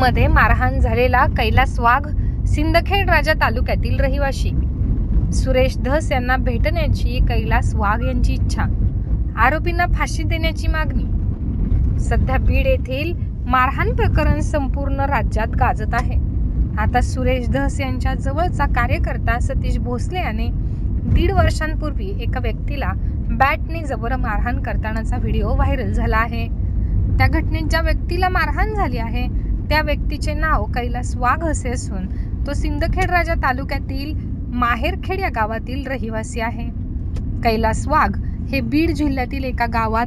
बीडमध्ये मारहाण झालेला कैलास वाघ सिंदखेड राजा तालुक्यातील रहिवाशी सुरेश धस यांना भेटण्याची कैलास वाघ यांची इच्छा, आरोपींना फाशी देण्याची मागणी। सध्या बीड येथील मारहाण प्रकरण संपूर्ण राज्यात गाजत आहे। आता सुरेश धस यांच्या जवळचा कार्यकर्ता सतीश भोसले याने 1.5 वर्षांपूर्वी एका व्यक्तीला बॅटने जबर मारहाण करतानाचा व्हिडिओ व्हायरल झाला आहे। त्या घटनेत ज्या व्यक्तीला मारहाण झाली आहे त्या व्यक्तीचे नाव कैलास वाघ असे असून तो सिंदखेड राजा तालुक्यातील माहेरखेड या गावातील रहिवासी आहे। कैलास वाघ हे बीड जिल्ह्यातील एका गावात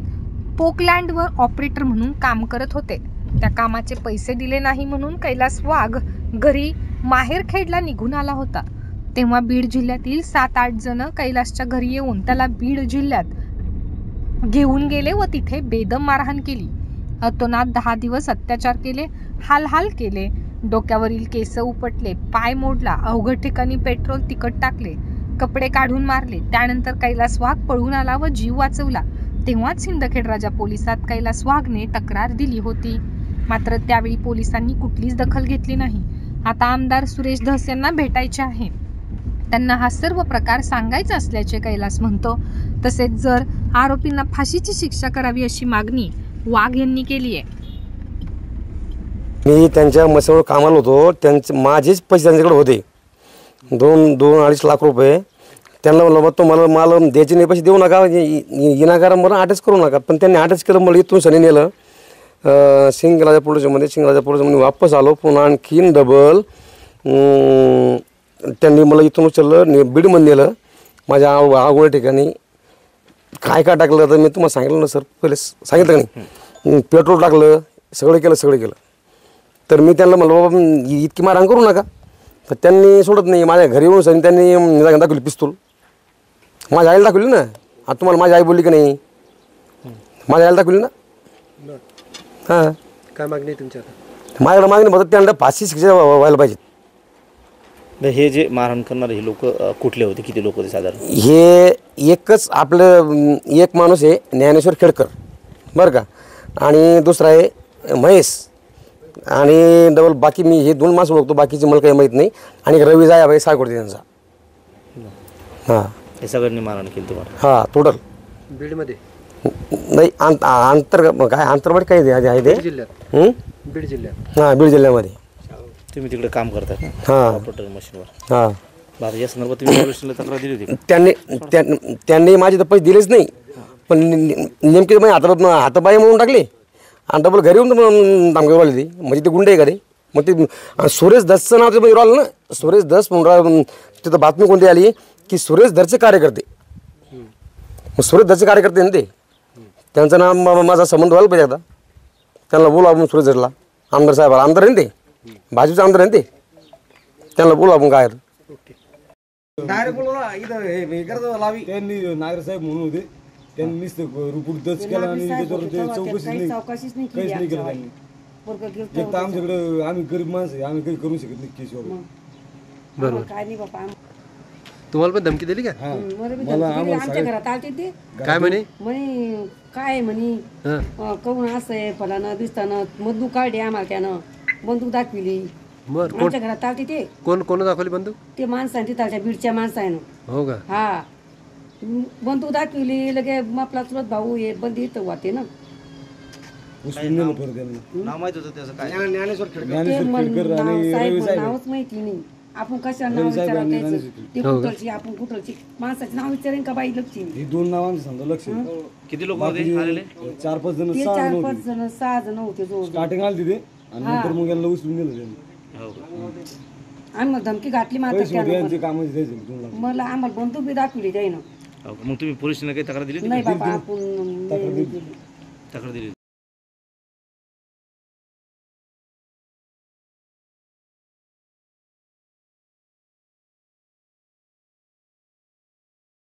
पोकलँडवर ऑपरेटर म्हणून काम करत होते। त्या कामाचे पैसे दिले नाही म्हणून कैलास वाघ घरी माहेरखेडला निघून आला होता। तेव्हा बीड जिल्ह्यातील 7-8 जण कैलासच्या घरी येऊन त्याला बीड जिल्ह्यात घेऊन गेले व तिथे बेदम मारहाण केली। अतोनात 10 दिवस अत्याचार केले, हाल केले, डोक्यावरील केस उपटले, पाय मोडला, अवघड ठिकाणी पेट्रोल तिखट टाकले, कपडे काढून मारले। त्यानंतर कैलास वाघ पळून आला व जीव वाचवला। तेव्हाच सिंदखेड राजा पोलिसात कैलास वाघने तक्रार दिली होती, मात्र त्यावेळी पोलिसांनी कुठलीच दखल घेतली नाही। आता आमदार सुरेश धस यांना भेटायचे आहे, त्यांना हा सर्व प्रकार सांगायचा असल्याचे कैलास म्हणतो। तसेच जर आरोपींना फाशीची शिक्षा करावी अशी मागणी वाघ यांनी केली आहे। मी त्यांच्या मसावर कामाला होतो, त्यांचे माझेच पैसे त्यांच्याकडे होते 2-2.5 लाख रुपये। त्यांना म्हणलं तो मला द्यायचे नाही, पैसे देऊ नका, येणारा मला अटॅच करू नका। पण त्यांनी अटॅच केलं, मला इथून सनी नेलं सिंगराजा पोलिसमध्ये वापस आलो। पुन्हा आणखीन डबल त्यांनी मला इथून उचललं, बीडमध्ये नेलं माझ्या आवड ठिकाणी। काय टाकलं तर मी तुम्हाला सांगितलं ना सर, पहिले सांगितलं नाही, पेट्रोल टाकलं, सगळं केलं। तर मी त्यांना म्हणलं बाबा इतकी मारहाण करू नका, तर त्यांनी सोडत नाही। माझ्या घरी येऊन सर त्यांनी दाखवली पिस्तूल, माझ्या आईला दाखवली ना। आता तुम्हाला माझी आई बोलली की नाही, माझ्या आईला दाखवली ना। हां, काय मागणी तुमच्या? माझ्याकडे मागणी फक्त त्यांना फाशी शिक्षा व्हायला पाहिजे। हे जे मारहाण करणारे हे लोक कुठले होते, किती लोक होते साधारण? हे एकच आपलं एक माणूस आहे ज्ञानेश्वर खेडकर बरं का, आणि दुसरा आहे महेश, आणि डबल बाकी मी हे 2 माणसं ओळखतो, बाकीचे मला काही माहीत नाही। आणि रवी जायाबाई सायकोडते त्यांचा। हां, हे सगळ्यांनी मारहाण केली तुम्हाला? हां, टोटल बीडमध्ये नाही, काय अंतर्गत काही आहे ते जिल्ह्यात, बीड जिल्ह्यात। हां, बीड जिल्ह्यामध्ये। तुम्ही तिकडे काम करता? हां, ऑपरेटर मशीनवर। हां, बाबा या संदर्भात तुम्ही पोलिसांना तक्रार दिली होती? त्यांनी माझे तर पैसे दिलेच नाही, पण नेमके माझे हातापाय म्हणून टाकले आणि डबल घरी येऊन धमकी वाढली ती। म्हणजे ते गुंडे आहे का रे? मग ते सुरेश धसचं नाव ते आलं ना, सुरेश धस म्हणून तिथं बातमी कोणती आली की सुरेश धसचे कार्यकर्ते, मग सुरेश धसचे कार्यकर्ते ना ते, त्यांचं नाव माझा संबंध व्हायला पाहिजे। आता त्यांना बोलू आपण सुरेश धसला, आमदार साहेब आमदार आहे ते, भाजपचे आमदार आहे ते, त्यांना बोलू आपण काय डायरेक्ट बोलला इथं त्यांनी नागर साहेब म्हणून होते, त्यांनी नुसतं रिपोर्ट दर्ज केला आणि त्याच्यावर चौकशीच नाही काहीच नाही केलं त्यांनी। एक तर आमच्याकडे आम्ही गरीब माणसं आहे, आम्ही काही करू शकत नाही केस वगैरे। बरोबर, काय नाही बाबा। तुम्हाला पण धमकी दिली का? आमच्या घरात आलते ते, काय म्हणे? काय म्हणे कहून असं आहे फलानं दिसताना बंदूक काढली, आम्हाला त्यानं बंदूक दाखविली। बरं, आमच्या घरात आलते ते। कोण दाखवली बंदूक? ते माणसाने तिथालच्या बीडच्या माणसानं। हो का? हा, बंदूक दाखविली, लगे आपला चुलत भाऊ हे बंदी इथं वाटे ना। नाव माहित होतं त्याचं काय? ज्ञानेश्वर खेडकर साहेब नावच माहिती नाही, आपण कशाला नाव विचारायचं? ते कुठलची, आपण कुठलची, माणसाचं नाव विचारेन का बाई लक्षी? ही 2 नावांचं समजा लक्ष। किती लोक होते आलेले? 4-5 जण, 4-5 जण, 6 जण होते जो स्टार्टिंग आली तिथे, आणि नंतर मग यांना उचलून नेलं त्यांनी। हो का? आम्ही धमकी घातली मात्र मला, आम्हाला बंदूक बी दाखवली त्यानं। मग तुम्ही पोलिसांना काही तक्रार दिली? नाही बाबा, आपण तक्रार दिली?